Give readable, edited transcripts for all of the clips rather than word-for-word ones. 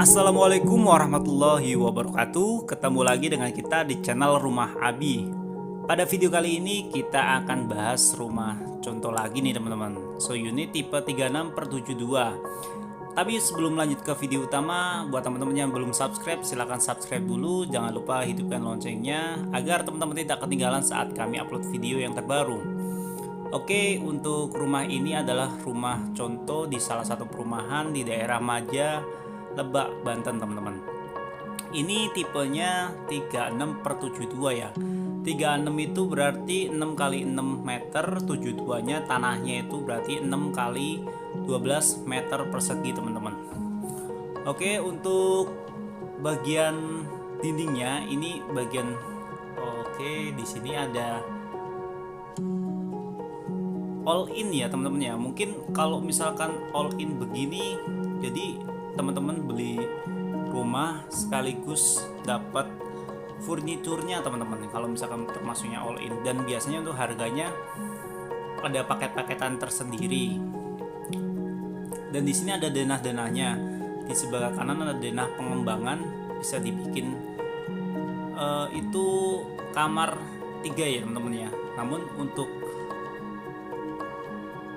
Assalamualaikum warahmatullahi wabarakatuh. Ketemu lagi dengan kita di channel Rumah Abi. Pada video kali ini kita akan bahas rumah contoh lagi nih teman-teman. So unit tipe 36/72. Tapi sebelum lanjut ke video utama, buat teman-teman yang belum subscribe, silahkan subscribe dulu. Jangan lupa hidupkan loncengnya agar teman-teman tidak ketinggalan saat kami upload video yang terbaru. Oke, untuk rumah ini adalah rumah contoh di salah satu perumahan di daerah Maja, Lebak, Banten teman-teman. Ini tipenya 36/72 ya. 36 itu berarti 6 kali 6 meter, 72 nya tanahnya itu berarti 6 kali 12 meter persegi teman-teman. Oke, untuk bagian dindingnya ini bagian di sini ada all in ya teman-teman ya. Mungkin kalau misalkan all in begini, jadi teman-teman beli rumah sekaligus dapat furniturnya teman-teman. Kalau misalkan termasuknya all in, dan biasanya untuk harganya ada paket-paketan tersendiri. Dan di sini ada denah-denahnya. Di sebelah kanan ada denah pengembangan, bisa dibikin itu kamar 3 ya teman-teman ya. Namun untuk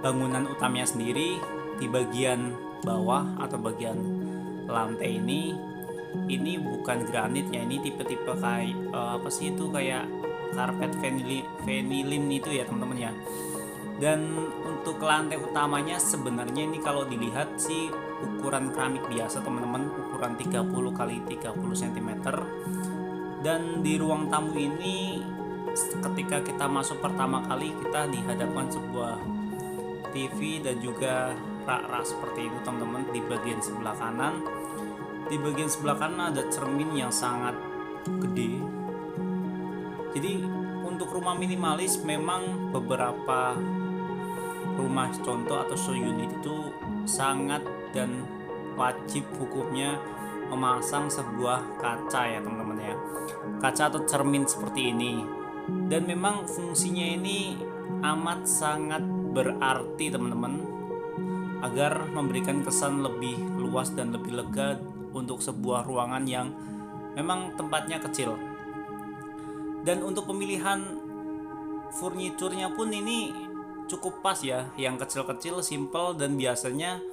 bangunan utamanya sendiri di bagian bawah atau bagian lantai ini bukan granit ya, ini tipe-tipe kayak kayak karpet vanillin itu ya teman-teman ya. Dan untuk lantai utamanya sebenarnya ini kalau dilihat sih ukuran keramik biasa teman-teman, ukuran 30 kali 30 cm. Dan di ruang tamu ini ketika kita masuk pertama kali kita dihadapkan sebuah TV dan juga rak-rak seperti itu teman-teman. Di bagian sebelah kanan, ada cermin yang sangat gede. Jadi untuk rumah minimalis memang beberapa rumah contoh atau show unit itu sangat dan wajib hukumnya memasang sebuah kaca ya teman-teman ya, kaca atau cermin seperti ini. Dan memang fungsinya ini amat sangat berarti teman-teman, agar memberikan kesan lebih luas dan lebih lega untuk sebuah ruangan yang memang tempatnya kecil. Dan untuk pemilihan furniturnya pun ini cukup pas ya, yang kecil-kecil, simple. Dan biasanya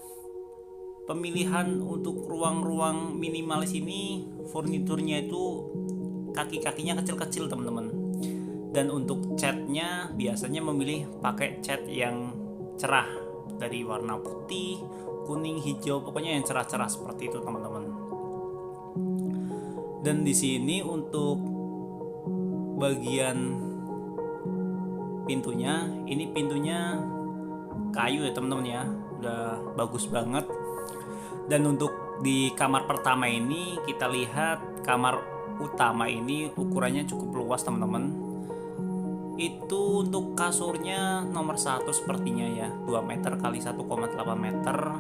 pemilihan untuk ruang-ruang minimalis ini furniturnya itu kaki-kakinya kecil-kecil teman-teman. Dan untuk catnya biasanya memilih pakai cat yang cerah, dari warna putih, kuning, hijau, pokoknya yang cerah-cerah seperti itu teman-teman. Dan di sini untuk bagian pintunya, ini pintunya kayu ya teman-teman ya, udah bagus banget. Dan untuk di kamar pertama ini kita lihat kamar utama ini ukurannya cukup luas teman-teman. Itu untuk kasurnya nomor 1 sepertinya ya, 2 meter kali 1,8 meter,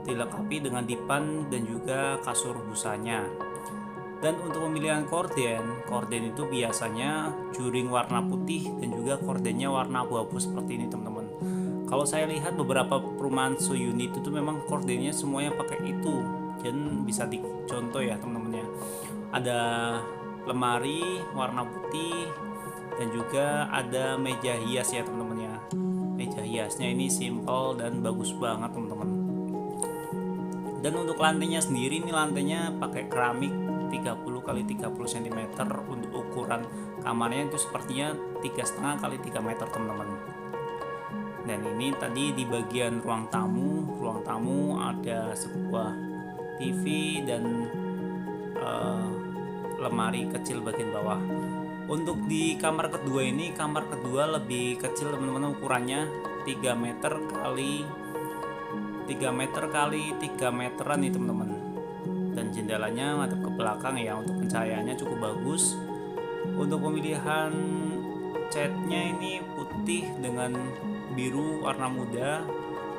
dilengkapi dengan dipan dan juga kasur busanya. Dan untuk pemilihan korden itu biasanya juring warna putih dan juga kordennya warna abu-abu seperti ini teman-teman. Kalau saya lihat beberapa perumahan show unit itu memang kordennya semuanya pakai itu, dan bisa dicontoh ya teman-teman ya. Ada lemari warna putih dan juga ada meja hias ya teman-teman ya. Meja hiasnya ini simple dan bagus banget teman-teman. Dan untuk lantainya sendiri, ini lantainya pakai keramik 30 kali 30 cm. Untuk ukuran kamarnya itu sepertinya 3,5 kali 3 meter teman-teman. Dan ini tadi di bagian ruang tamu ada sebuah TV dan lemari kecil bagian bawah. Untuk di kamar kedua lebih kecil teman-teman, ukurannya 3 meter kali 3 meteran nih teman-teman. Dan jendelanya madep ke belakang ya, untuk pencahayaannya cukup bagus. Untuk pemilihan catnya ini putih dengan biru warna muda,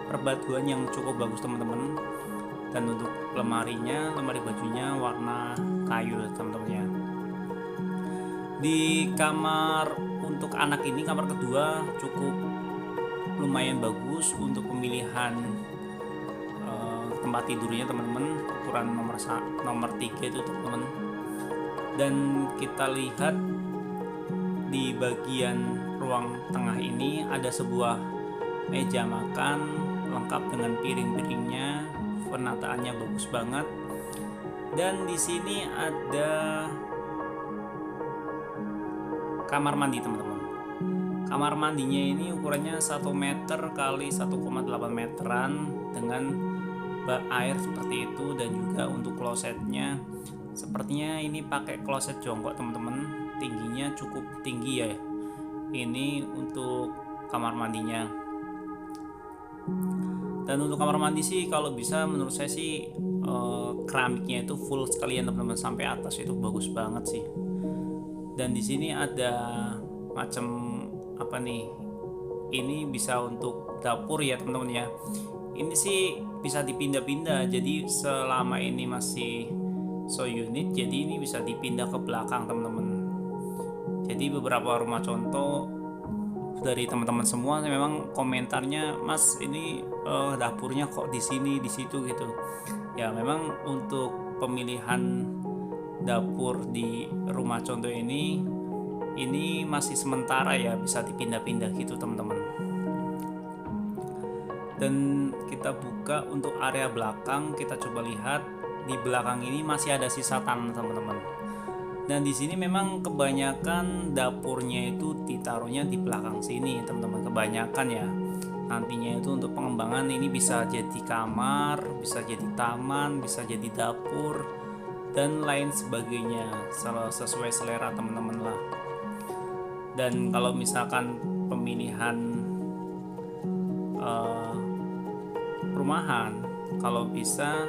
perbaduan yang cukup bagus teman-teman. Dan untuk lemari bajunya warna kayu teman-teman ya. Di kamar untuk anak ini, kamar kedua cukup lumayan bagus untuk pemilihan tempat tidurnya teman-teman, ukuran nomor 3 itu teman-teman. Dan kita lihat di bagian ruang tengah ini ada sebuah meja makan lengkap dengan piring-piringnya, penataannya bagus banget. Dan di sini ada kamar mandi teman-teman. Kamar mandinya ini ukurannya 1 meter kali 1,8 meteran dengan bak air seperti itu, dan juga untuk klosetnya sepertinya ini pakai kloset jongkok teman-teman, tingginya cukup tinggi ya ini untuk kamar mandinya. Dan untuk kamar mandi sih kalau bisa menurut saya sih keramiknya itu full sekalian teman-teman, sampai atas itu bagus banget sih. Dan di sini ada macam apa nih, ini bisa untuk dapur ya teman-teman ya. Ini sih bisa dipindah-pindah, jadi selama ini masih so unit, jadi ini bisa dipindah ke belakang teman-teman. Jadi beberapa rumah contoh dari teman-teman semua memang komentarnya, Mas ini dapurnya kok di sini di situ gitu ya. Memang untuk pemilihan dapur di rumah contoh ini masih sementara ya, bisa dipindah-pindah gitu teman-teman. Dan kita buka untuk area belakang, kita coba lihat di belakang ini masih ada sisa tanah teman-teman. Dan di sini memang kebanyakan dapurnya itu ditaruhnya di belakang sini teman-teman, kebanyakan ya. Nantinya itu untuk pengembangan ini bisa jadi kamar, bisa jadi taman, bisa jadi dapur dan lain sebagainya, sesuai selera teman-teman lah. Dan kalau misalkan pemilihan perumahan, kalau bisa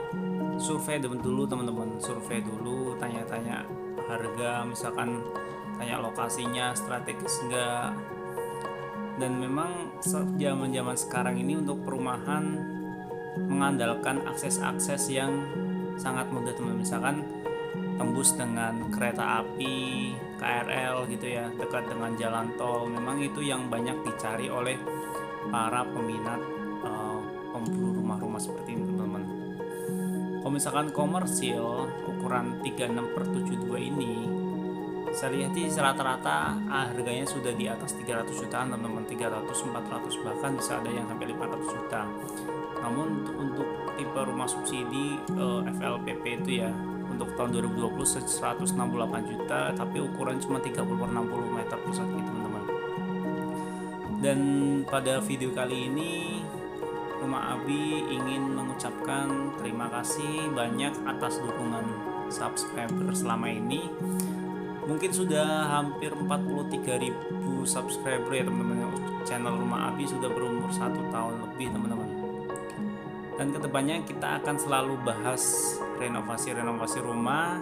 survei dulu teman-teman, survei dulu, tanya-tanya harga, misalkan tanya lokasinya strategis enggak. Dan memang zaman-zaman sekarang ini untuk perumahan mengandalkan akses-akses yang sangat mudah teman-teman, misalkan tembus dengan kereta api, KRL gitu ya, dekat dengan jalan tol. Memang itu yang banyak dicari oleh para peminat pemburu rumah-rumah seperti ini teman-teman. Kalau misalkan komersil ukuran 36/72 ini, saya lihat di rata-rata harganya sudah di atas 300 jutaan teman-teman, 300, 400, bahkan bisa ada yang sampai 500 juta. Namun untuk tipe rumah subsidi FLPP itu ya, untuk tahun 2020 168 juta, tapi ukuran cuma 30/60 meter persegi teman-teman. Dan pada video kali ini Rumah Abi ingin mengucapkan terima kasih banyak atas dukungan subscriber selama ini. Mungkin sudah hampir 43.000 subscriber ya teman-teman. Channel Rumah Abi sudah berumur 1 tahun lebih teman-teman. Dan kedepannya kita akan selalu bahas renovasi rumah,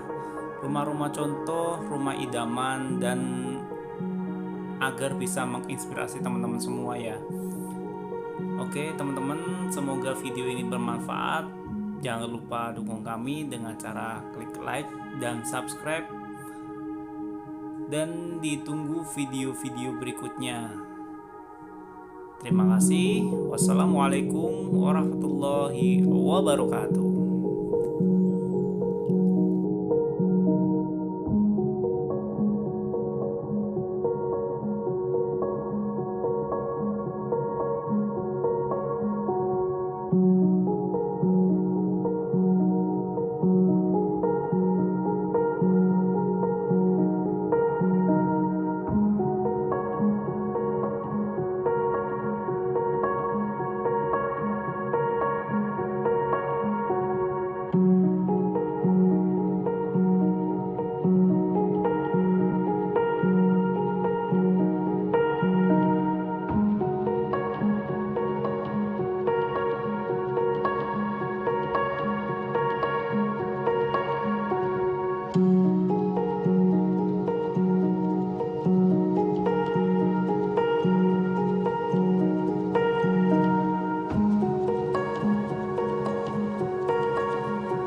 rumah-rumah contoh, rumah idaman, dan agar bisa menginspirasi teman-teman semua ya. Oke teman-teman, semoga video ini bermanfaat. Jangan lupa dukung kami dengan cara klik like dan subscribe. Dan ditunggu video-video berikutnya. Terima kasih. Wassalamualaikum warahmatullahi wabarakatuh.